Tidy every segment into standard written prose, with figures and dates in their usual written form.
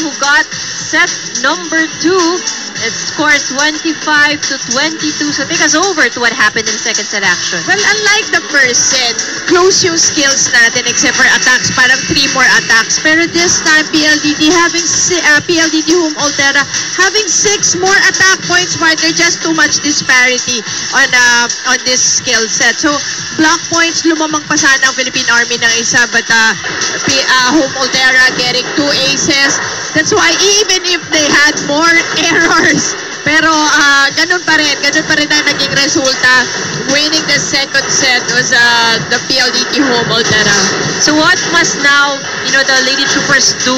who got set number 2. It scores 25-22. So take us over to what happened in the second set action. Well, unlike the first set, close yung skills natin except for attacks. Parang 3 more attacks. Pero this time, PLDT Home Altera having 6 more attack points, partner. Just too much disparity on this skill set. So, block points, lumamang pa sana ang Philippine Army ng isa, but Home Altera getting 2 aces. That's why even if they had more errors, pero ganun pa rin ang naging resulta. Winning the second set was the PLDT Home Altera. So what must now, the Lady Troopers do?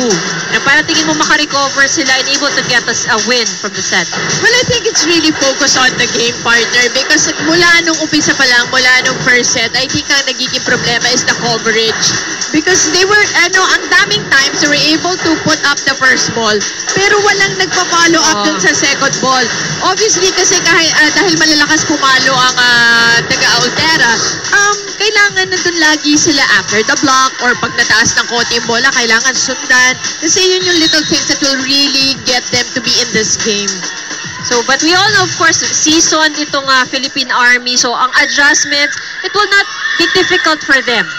Para tingin mo makarecover sila and able to get us a win from the set? Well, I think it's really focused on the game, partner, because mula nung umpisa pa lang, mula nung first set, I think ang nagiging problema is the coverage. Because they were, ang daming times they were able to put up the first ball, pero walang nagpa-follow up dun sa second ball. Obviously, kasi dahil malalakas pumalo ang taga-Altera, kailangan nandun lagi sila after the block or pag nataas ng konti yung bola, kailangan sundan. Kasi yun yung little things that will really get them to be in this game. So, but we all know, of course, season itong Philippine Army. So, ang adjustments, it will not be difficult for them.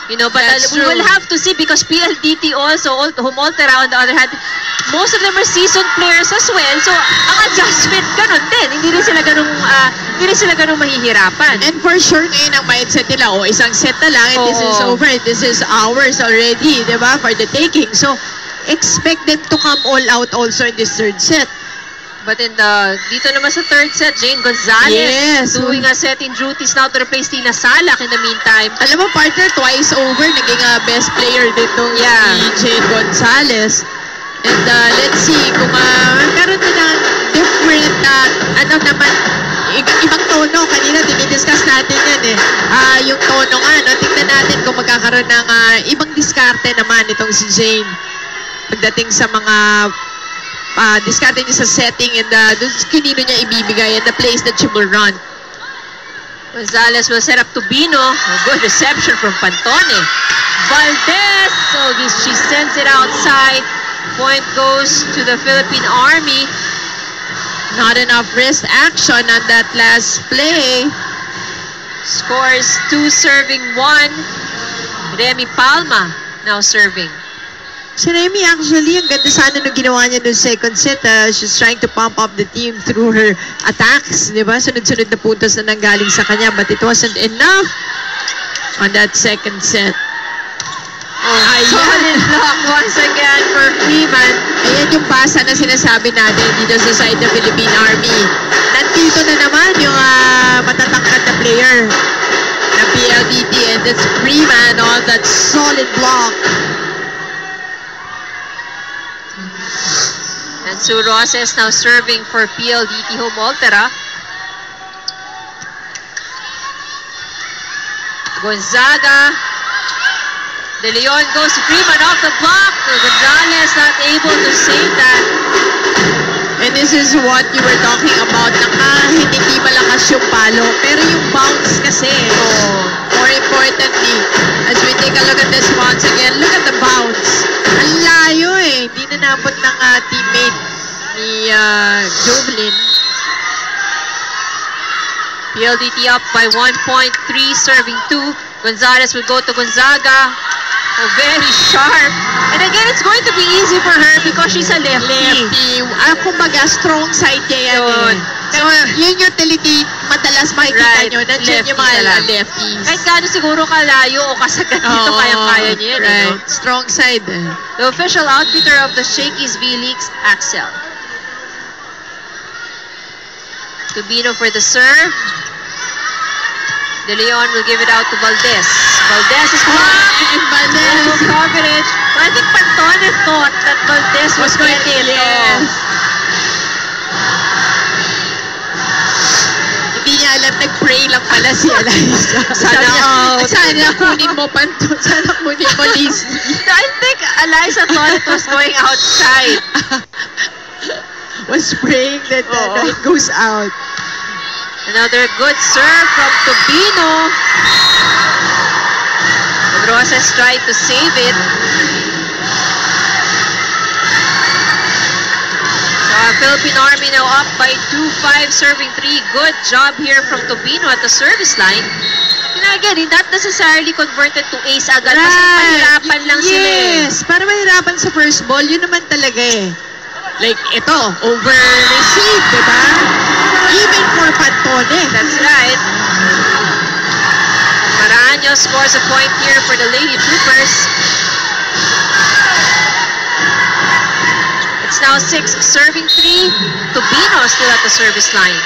But we will have to see because PLDT also, Home Altera on the other hand, most of them are seasoned players as well. So, ang adjustment, ganun din. Hindi rin sila ganun mahihirapan. And for sure, ngayon ang mindset nila, isang set na lang, and this is over. This is ours already, diba? For the taking. So, expect them to come all out also in this third set. But dito naman sa third set, Jane Gonzalez doing setting duties now to replace Tina Salak in the meantime. Alam mo, partner, twice over, naging best player dito si Jane Gonzalez. And let's see kung meron din ng different, ibang tono. Kanina, dinidiscuss natin yan yung tono nga, tingnan natin kung magkakaroon ng ibang diskarte naman itong si Jane. Pagdating sa mga diskarte niya sa setting and kinino niya ibibigay and the place that she will run. Gonzalez will set up to Bino. A good reception from Pantone. Valdez, so she sends it outside. Point goes to the Philippine Army. Not enough wrist action on that last play. Scores 2 serving 1. Remy Palma now serving. Si Remy, actually, ang ganda sana nung ginawa niya nung second set. She's trying to pump up the team through her attacks, di ba? Sunod-sunod na puntos na nanggaling sa kanya, but it wasn't enough on that second set. Solid block once again for Freeman. Ayan yung basa na sinasabi natin dito sa side ng Philippine Army. Nandito na naman yung matatangkad na player na PLDT, and that's Freeman on that solid block. And Sue Roses now serving for PLDT Home Altera. Gonzaga. De Leon goes to Freeman off the block. Gonzalez not able to save that. And this is what you were talking about, na kahit hindi malakas yung palo, pero yung bounce kasi. More importantly, as we take a look at this once again, look at the bounce. Ang layo hindi na nabot ng teammate ni Jovelyn. PLDT up by 1.3, serving 2. Gonzalez will go to Gonzaga. Very sharp. And again, it's going to be easy for her because she's a lefty. Kumbaga, strong side niya yan. So, yung utility, madalas makikita nyo, nandiyan yung mga lefties. Kahit gano'n siguro kalayo o kasagad dito, kaya-kaya niya yan. Right. Strong side. The official outfitter of the Shakey's V-Leagues, Axel. Tubino for the serve. De Leon will give it out to Valdez. Valdez is blocked. And Valdez. Coverage. But I think Pantone thought that Valdez was going to get it. Hindi niya alam, nag-pray lang pala si Eliza. Sana kunin mo, Pantone. Sana kunin mo, Liz. I think Eliza thought it was going outside. Was praying that it goes out. Another good serve from Tubino. Rosas tried to save it. Philippine Army now up by 2-5, serving 3. Good job here from Tobino at the service line. You know, again, not necessarily converted to ace agad. Kasi mahirapan lang sila eh. Yes, para mahirapan sa first ball, yun naman talaga eh. Like, ito, over-receive, diba? Even for Pantone. That's right. Maraño scores a point here for the Lady Troopers. It's now 6, serving 3. Tobino still at the service line.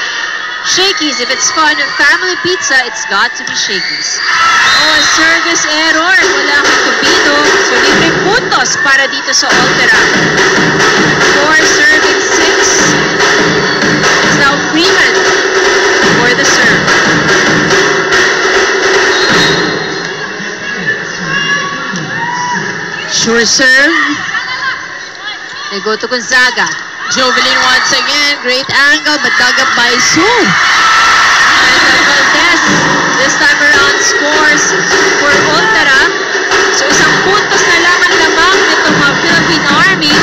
Shakey's, if it's fun and family pizza, it's got to be Shakey's. Oh, a service error. Wala kang Tobino. So, libreng puntos para dito sa Altera. 4, serving 6. It's now Freeman for the serve. Sure serve. They go to Gonzaga. Jovelyn once again, great angle, but dug up by Su. And Valdez, this time around, scores for Altera. So isang puntos na lang ang lamang nitong Philippine Army.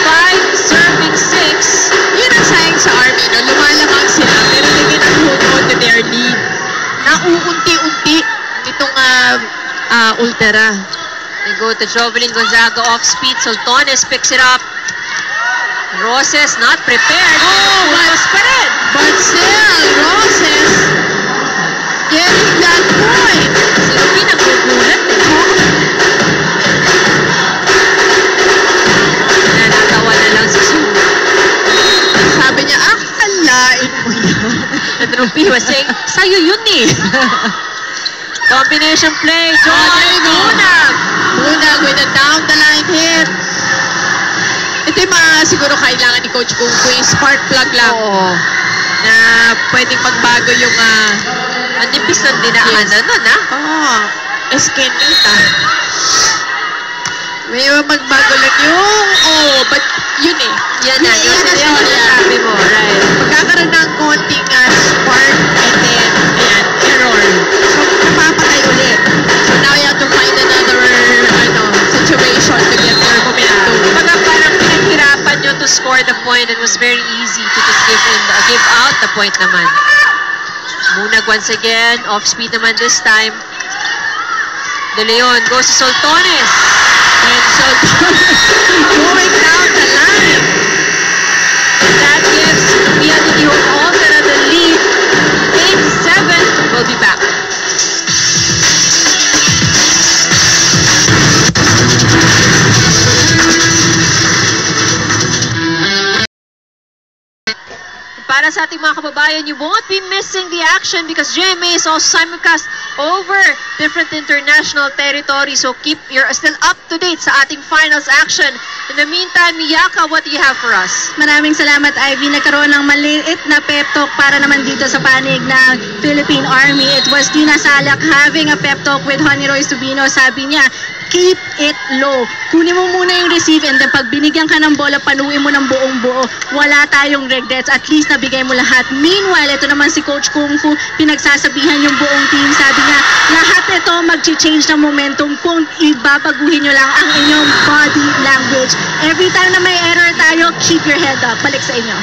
5, serving 6. Yun ang sayang sa Army, no? Lumalamang sila, pero they cannot hold on to their lead. Nauunti-unti itong Altera. They go to Jovelyn Gonzaga off speed. Soltones picks it up. Roses not prepared. Oh, but still, Roses getting that point. Sino pinagbubulat eh? Nanatawa na lang si Sue. Sabi niya, akalain mo yun. And Rupi was saying, sa'yo yun eh. Combination play. Bunag. Bunag with a down the line hit. Ito yung mga siguro kailangan ni Coach kung yung spark plug lang. Oo. Na pwedeng magbago yung ang nipis ng dinaanan nun, ha? Oo. Eskinita. May magbago lang yung but yun eh. Yan na, yun sabi mo, right. Magkakaroon ng konting spark and then, ayan, error. So, napapatay ulit. So, now you have to find another, situation to get your momentum. Kumbaga parang pinaghirapan nyo to score the point. It was very easy to just give out the point naman. Bunag once again, off speed naman this time. De Leon goes to Soltones. And Soltones going down the line. And that gives PLDT Home Altera the lead. 8-7. We'll be back. Para sa ating mga kababayan, you won't be missing the action because GMA is also simulcast over different international territories. So you're still up to date sa ating finals action. In the meantime, Miyaka, what do you have for us? Maraming salamat, Ivy. Nagkaroon ng maliit na pep talk para naman dito sa panig ng Philippine Army. It was Dina Salak having a pep talk with Honey Royce Tubino. Sabi niya, keep it low. Kunin mo muna yung receive and then pag binigyan ka ng bola, panuin mo ng buong buo. Wala tayong regrets. At least nabigay mo lahat. Meanwhile, ito naman si Coach Kung Fu, pinagsasabihan yung buong team. Sabi niya, lahat ito mag-change ng momentum kung ibabaguhin nyo lang ang inyong body language. Every time na may error tayo, keep your head up. Balik sa inyo.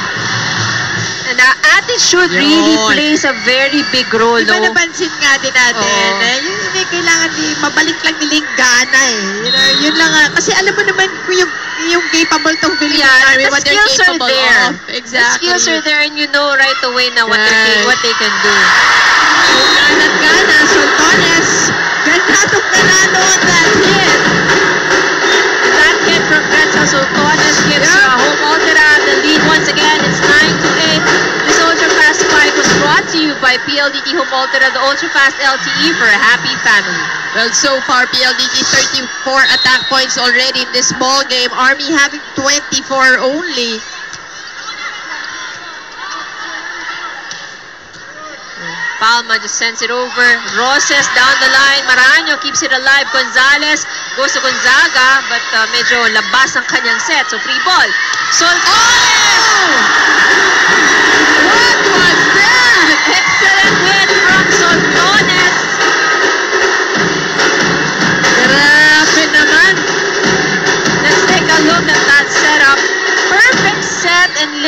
And attitude really plays a very big role, Diba no? napansin nga din natin, yun hindi kailangan mabalik lang nila yung gana eh. Yun lang kasi alam mo naman yung capable tong Philippine Army, what they're capable of. Exactly. The skills are there and you know right away na what they can do. So, gana, Soltones, ganda itong nanalo on that hit. And that hit from Gretza Soltones gives Home Altera the lead once again. It's 9-8. This Ultra Fast 5 was brought to you by PLDT Home Altera, the Ultra Fast LTE for a happy family. Well, so far, PLDT 34 attack points already in this ball game. Army having 24 only. Palma just sends it over. Roses down the line. Maraño keeps it alive. Gonzalez goes to Gonzaga, but medyo labas ang kanyang set. So free ball. Soltones! What was that? Excellent hit from Soltones. Grabe naman. Let's take a look at that setup. Perfect set and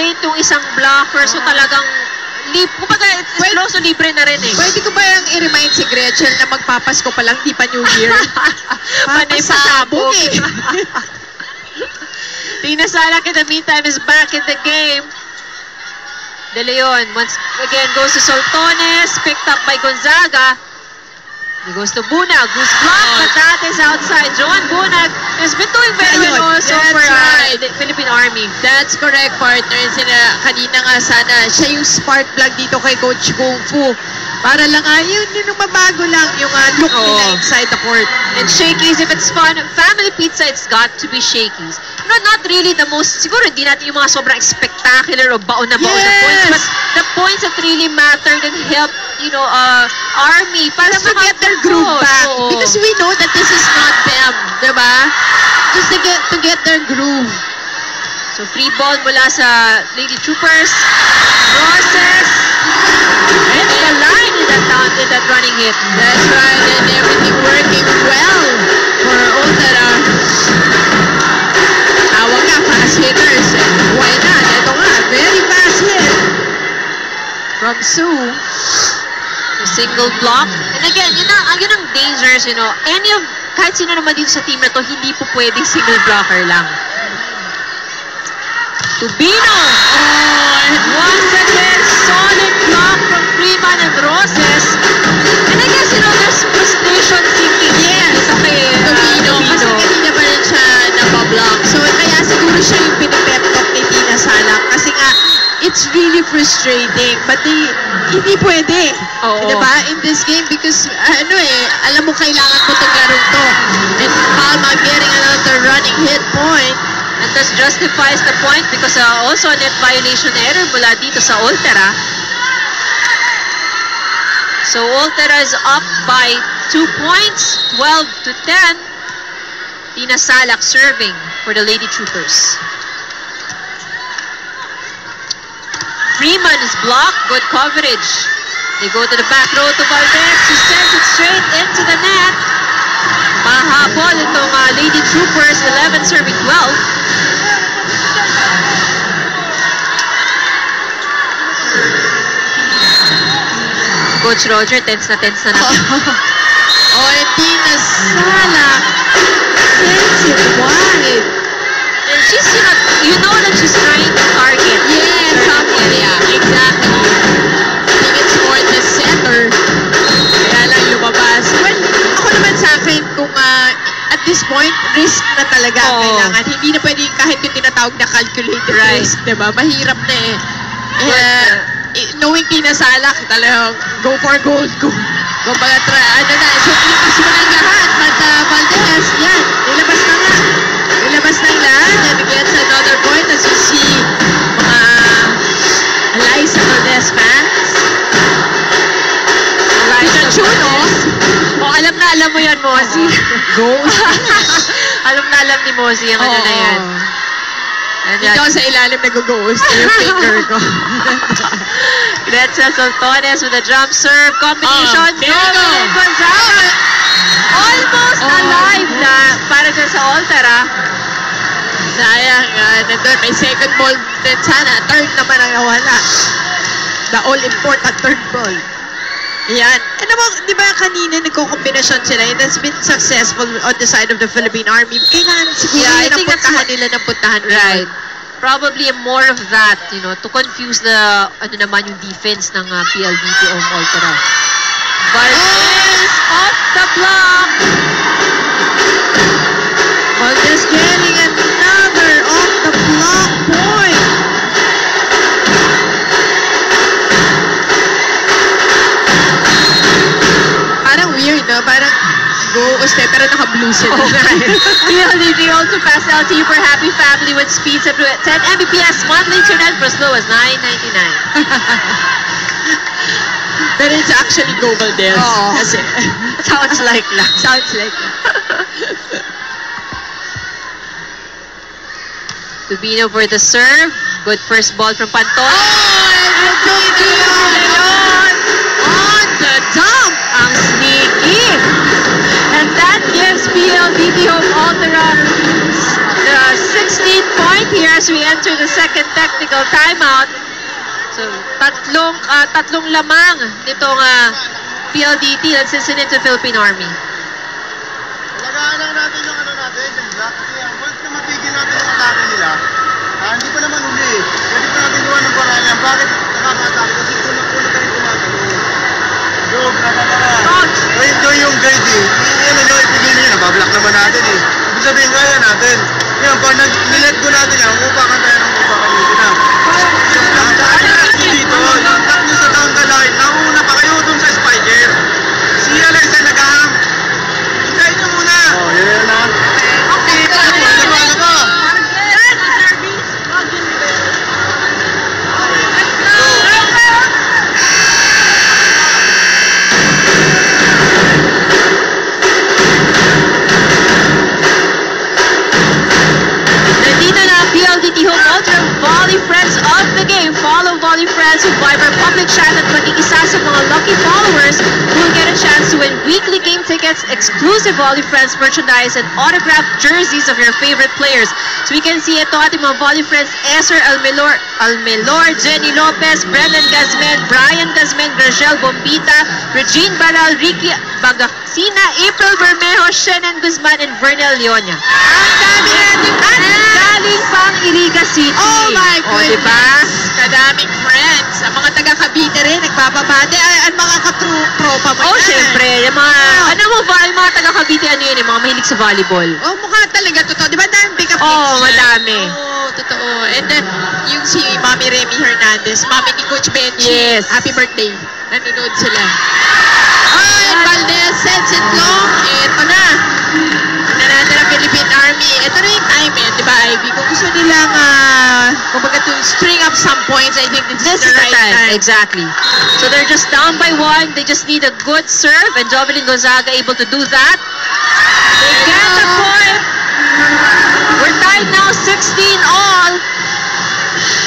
isang blocker. So talagang, kumbaga, it's close to libre na rin eh. Pwede ko ba yung i-remind si Gretchen na magpapasko pa lang, di pa New Year? Panay pasabog eh. Tina Salak in the meantime is back in the game. De Leon once again goes to Soltones, picked up by Gonzaga. He goes to Bunag, who's blocked, but that is outside. Joan Bunag has been doing very well also for the Philippine Army. That's correct, partner. Kanina nga sana, siya yung spark plug dito kay Coach Kung Fu. Para lang yung mabago lang yung look nila inside the court. And Shakey's, if it's fun, family pizza, it's got to be Shakey's. You know, not really the most, siguro hindi natin yung mga sobrang spectacular o baon na points, but the points that really mattered and helped, you know, Army para just to get their groove back. Because we know that this is not them, diba? Just to get their groove. So free ball mula sa Lady Troopers. Process. And the line in that running hit. That's right, and everything working well for Ultera. Tawag nga, fast hitters. Why not? Ito nga, very fast hit from Sue. A single block. And again, yun ang dangers, you know. Kahit sino naman dito sa team na to, hindi po pwedeng single blocker lang. Tubino! Once again, solid block from Freeman and Roses. And I guess, you know, there's frustration seeking. Yes, okay, Tubino. Kasi kanina pa rin siya napablock. So, kaya siguro siya yung pinipep-talk ni Tina Salak. Kasi nga, it's really frustrating. But hindi pwede. Diba? In this game, because, alam mo, kailangan mo itong larong to. And Palma getting another running hit point. And this justifies the point because also a net violation error mula dito sa Ultera. So Ultera is up by 2 points, 12 to 10. Tina Salak serving for the Lady Troopers. Freeman is blocked, good coverage. They go to the back row to Valdez, who sends it straight into the net. Mahabol itong Lady Troopers, 11 serving 12. Coach Roger, tense na naman. And Tina Salak sends it wide. And she's, you know that she's trying to target. Yes, exactly. I think it's more the center. Kaya lang lumabas. Well, ako naman sa akin, kung at this point, risk na talaga kailangan. Hindi na pwede kahit yung tinatawag na calculated risk, diba? Mahirap na eh. Knowing Tina Salak, talagang go for gold. So, ilipas mo ng lahat. But Valdez, yan, nilabas na nga. Nilabas na yung lahat and gets another point as you see mga Eliza Valdez fans. Pikachu, no? Alam na alam mo yan, Mozi. Ghost. alam na alam ni Mozi ang ano na yan. Ikaw sa ilalim nag-ghost yung finger ko. Gretchen Soltones with a jump serve combination. Gonzaga. Almost alive na para dyan sa Ultera. Sayang, nandun may second ball din sana. Third naman ang nawala. The all-important third ball. Yan. Di ba kanina nagko-kombinasyon sila and that's been successful on the side of the Philippine Army. Kailangan siguro yun ang puntahan nila ng puntahan. Right. Probably more of that, you know, to confuse the, yung defense ng PLDT o Ultera. Valdez off the block. Valdez getting another off the block point. Parang weird, no? Parang pero naka-blue sila. PLDT also passed LTU for Happy Family with speeds up to 10 Mbps, monthly internet for as low as $9.99. But it's actually Go Valdez. Kasi sounds like lang. Sounds like lang. Tubino for the serve. Good first ball from Panton. And Leon on the dump. Ang sneaky. And that gives PLDT Home Ultera the 16 points. here as we enter the second technical timeout. So, tatlong lamang nitong PLDT at Cincinnati Philippine Army. Alagaan lang natin yung natin, yung block. Kasi once na matigil natin yung atake nila, hindi pa naman uli. Pwede pa natin gawa ng paraan yan. Bakit nakaka-atake? Kasi unang-una tayo tumatalo. Yung nakaka- yung grading, yan na yung ipigil nyo, nabablock naman natin eh. Ibig sabihin, kaya natin. Yan, pag nilet ko natin yan, upakan tayo ng upakan dito na. Ang daan natin dito, yung takbo sa down the line, nauna pa kayo dun sa spiker. Si Alex ay nag-aham. Hintayin nyo muna. Oh, yan na. Okay, ano ba? PLDT Home Ultra Volley Friends of the Game. Follow Volley Friends with Viber Public Chat at maging isa sa mga lucky followers who will get a chance to win weekly game tickets, exclusive Volley Friends merchandise, and autographed jerseys of your favorite players. So we can see ito ating mga Volley Friends: Eser Almelor, Jenny Lopez, Brendan Gazmen, Brian Gazmen, Gragel Bombita, Regine Baral, Ricky Bagaksina, April Bermejo, Shenan Guzman, and Vernel Leonia. Ang dami natin Galing pang Iriga City. Oh my goodness. Diba? Kadaming friends. Ang mga taga-Cavite rin, nagbababate. Ang mga katropa mo Oh, yan. syempre. Yung mga, yung mga taga-Cavite, ano yun, yung mga mahilig sa volleyball. Oh, mukha talaga. Totoo. Di ba dahil pick-up Oh, madami. Oh, totoo. And then, yung si Mami Remy Hernandez, Mami ni Coach Benji. Yes. Happy birthday. Nanonood sila. And Valdez sends it long. Ito na. Na natin ang Philippine Army. Ito na yung time di ba, Ivy? Kung gusto nilang, kumbaga to string up some points, I think this is the right time. Exactly. So they're just down by one. They just need a good serve, and Jovelyn Gonzaga able to do that. They get the point. We're tied now 16-all.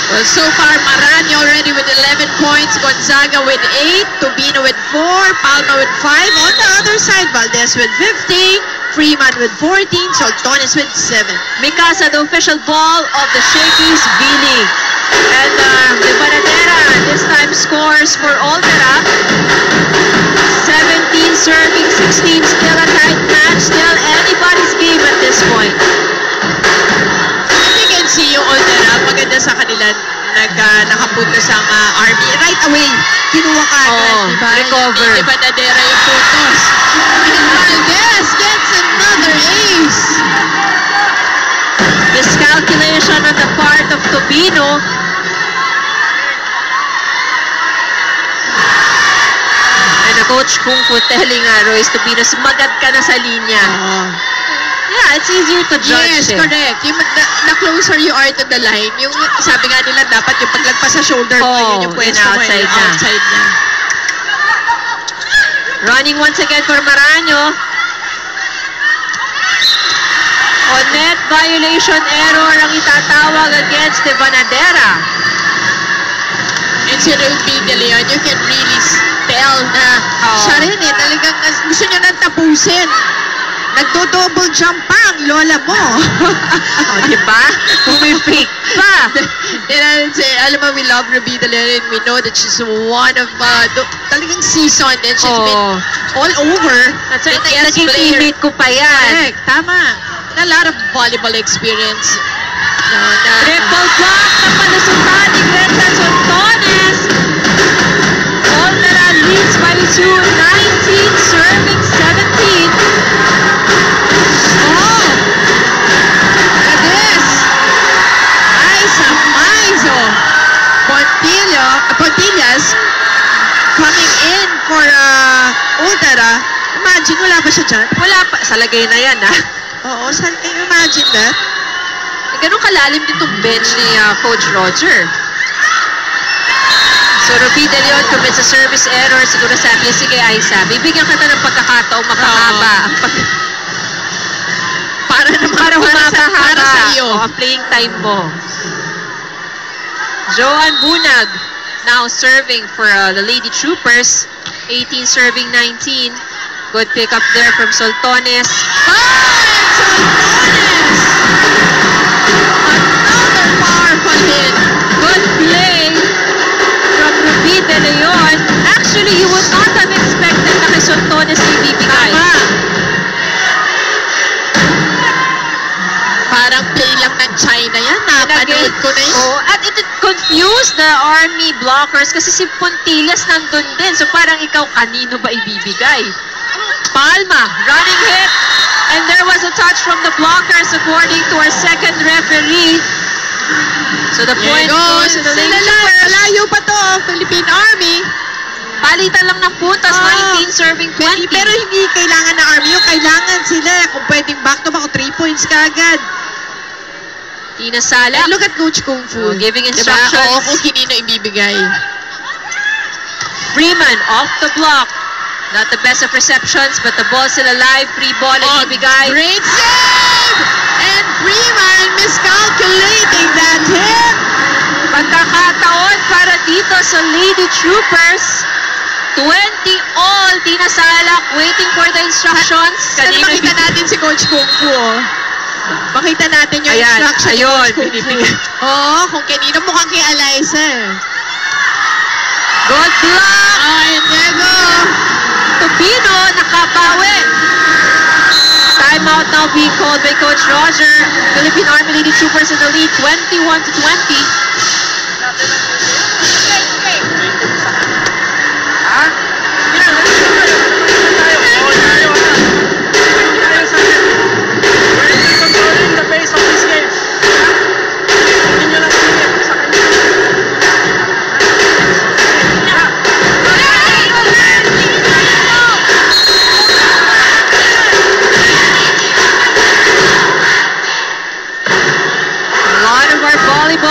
Well, so far, Marani already with 11 points, Gonzaga with 8, Tubino with 4, Palma with 5. On the other side, Valdez with 15, Freeman with 14, Soltones with 7. Mikasa, the official ball of the Shakey's V-League. And the Banadera this time scores for Altera. 17 serving, 16 still a tight match, still anybody's game at this point. You can see yung Altera, maganda sa kanila, nakapunta sa Army. Right away, kinuha ka agad, diba? Recover. Hindi Banadera yung puntos. And Valdez gets another ace. Miscalculation on the part of Tubino. And the coach Kung Fu telling Royce Tubino, sumagat ka na sa linya. Yeah, it's easier to judge. Yes, correct. Yung the closer you are to the line, yung sabi nga nila dapat yung paglagpas sa shoulder mo, yun yung pwesto mo, outside yung outside na. Running once again for Maraño. O net violation error ang itatawag against the Banadera. And si Ruby De Leon, you can really tell na siya rin talagang gusto niya nang tapusin. Nagdo-double jump pa ang lola mo. Diba? Pumipik pa. Alam mo, we love Ruby De Leon and we know that she's one of talagang seasoned and she's been all over. That's right. Naging teammate ko pa yan. Correct. Tama. A lot of volleyball experience. Triple block na palusutan ni Greta Soltones. Altera leads by 2, 19 serving 17. Oh! Gades! Aiza Maizo! Pontillas coming in for Altera. Imagine, wala ba siya dyan? Wala pa. Sa lagay na yan, ha? Oo, imagine that. Ganun kalalim din itong bench ni Coach Roger. So, Ruby De Leon commits a service error. Siguro sabi niya, sige, Aiza, bibigyan kita ng pagkakataong makahaba. Para humaba-haba. Para sa iyo. Ang playing time mo. Joan Bunag now serving for the Lady Troopers. 18 serving 19. Good pick up there from Soltones. Soltones! Another China yan. Napanood ko na yun. Oh, at it confused the Army blockers kasi si Puntillas nandun din. So parang ikaw, kanino ba ibibigay? Palma, running hit. And there was a touch from the blockers according to our second referee. So the point goes to the Lady Troopers. Malayo pa to, Philippine Army. Palitan lang ng puntas, 19 serving 20. Pero hindi kailangan ng Army yung kailangan sila. Kung pwedeng back to back, 3 points kaagad. Tina Salak. And look at Coach Kung Fu. Giving instructions. Diba? Oo, kung kinino ibibigay. Freeman off the block. Not the best of receptions, but the ball still alive. Free ball ang ibigay. Great save! And Freeman miscalculating that hit. Pagkakataon para dito sa Lady Troopers. 20 all. Tina Salak waiting for the instructions. Sana makita natin si Coach Kung Fu. Makita natin yung instruction ni Coach Kung Fu. Oo, kung kanino mukhang kay Eliza. Good block! And Diego. Tupino, nakabawi. Timeout now being called by Coach Roger. Philippine Army Lady Troopers in the lead, 21-20.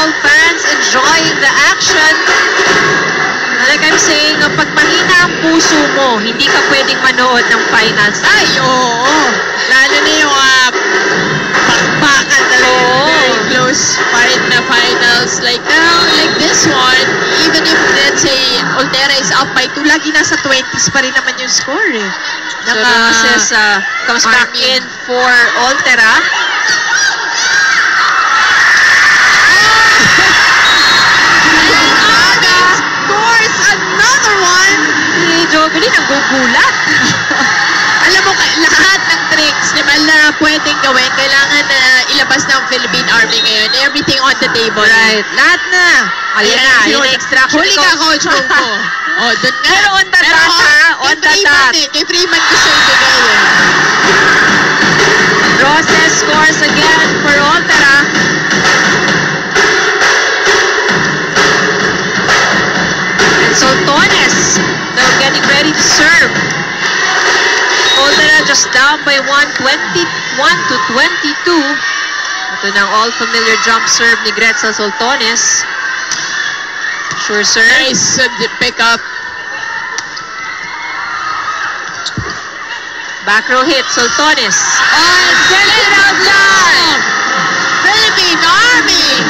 Fans enjoying the action. Like I'm saying, pag mahina ang puso mo, hindi ka pwedeng manood ng finals. Ay, oo. Lalo na yung bakbakan talaga. Very close fight na finals. Like this one, even if let's say Oltera is up by 2, lagi nasa 20s pa rin naman yung score eh. So this comes back in for Oltera. Jovelyn, ang gugulat. Alam mo, lahat ng tricks na pwedeng gawin, kailangan na ilabas ng Philippine Army ngayon. Everything on the table. Right. Lahat na. Ayan na, yun ang extraction. Huli ka, Coach Kung Fu. Doon nga. Pero on the dot, ha? On the dot. Kay Freeman gusto ibigay eh. Roses scores again for Oltera. And Soltones. They're getting ready to serve. Oltera just down by 21-22. Ito na ang all-familiar jump serve ni Gretzel Soltones. Sure serve. Nice pick up. Back row hit, Soltones. Send it out loud. Philippine Army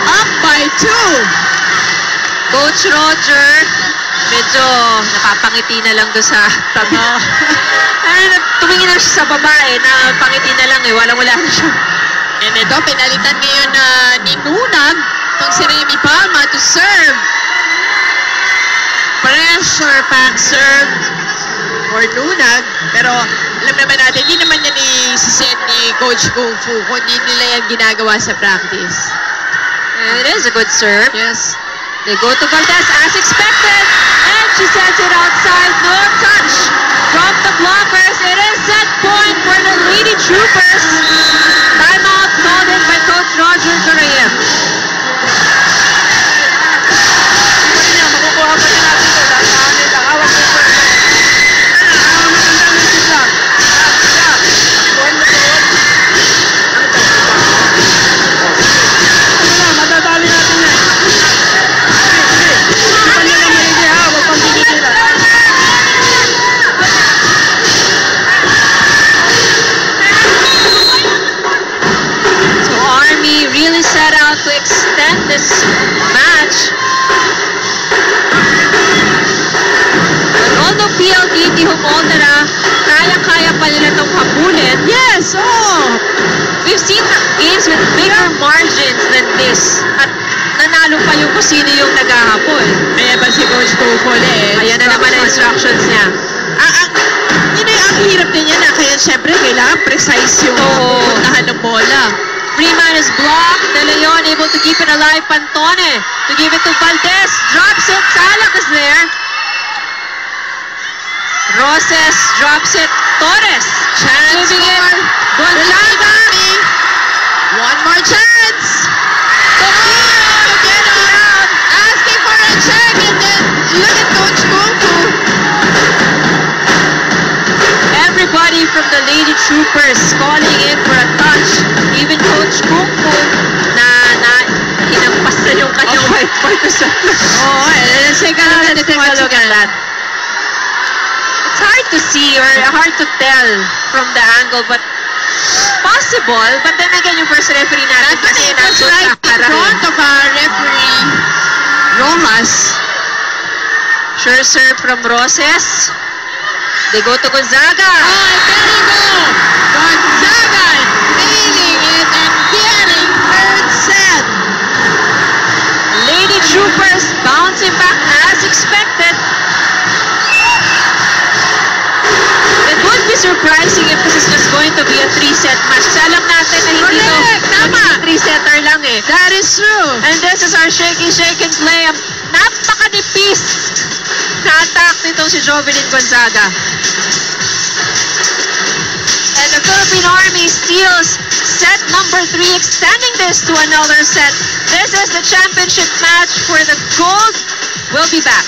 up by 2. Coach Roger, medyo napapangiti na lang doon sa tabi. Tumingin na siya sa babae na pangiti na lang eh. Walang-wala na siya. And ito, pinalitan ngayon ni Nunag itong si Remy Palma to serve. Pressure pack serve for Nunag. Pero alam naman natin, hindi naman yan i-send ni Coach Kung Fu kung hindi nila yan ginagawa sa practice. And it is a good serve. Yes. They go to Valdez as expected. And she sends it outside. No touch from the blockers. It is set point for the Lady Troopers. Timeout called in by Coach Roger Jurayev. To extend this match. But although PLDT Oltera, kaya-kaya pa nila itong habulin. Yes, We've seen games with bigger margins than this. At nanalo pa yung kung sino yung naghahabol. Ayan ba si Coach Kukol eh. Ayan na naman ang instructions niya. Ang hirap din yan kaya syempre kailangan precise yung puntahan ng bola. Freeman is blocked. De Leon able to keep it alive. Pantone to give it to Valdez. Drops it. Salak is there. Roses drops it. Torres. Chance giving it. for Gonzaga. One more chance. Asking for a check, and then look at Coach Kungfu. Everybody from the Lady Troopers calling in for a touch. Even Coach Kungfu na hinampas na yung kanyang wifi ko sa Oh, let's take a look at it once again. It's hard to see or hard to tell from the angle, but possible. But then again, yung first referee natin kasi It was right in front of our referee, Romas. Sure serve from Roses. They go to Gonzaga. Oh, and there you go. Gonzaga nailing it and getting third set. Lady Troopers bouncing back as expected. It would be surprising if this is just going to be a 3-set match. Kasi alam natin na hindi Tama. 3-setter lang eh. That is true. And this is our shaky shake and play. Napaka-nipis na attack nitong si Jovelyn Gonzaga. And the Philippine Army steals set number 3, extending this to another set. This is the championship match for the gold. We'll be back.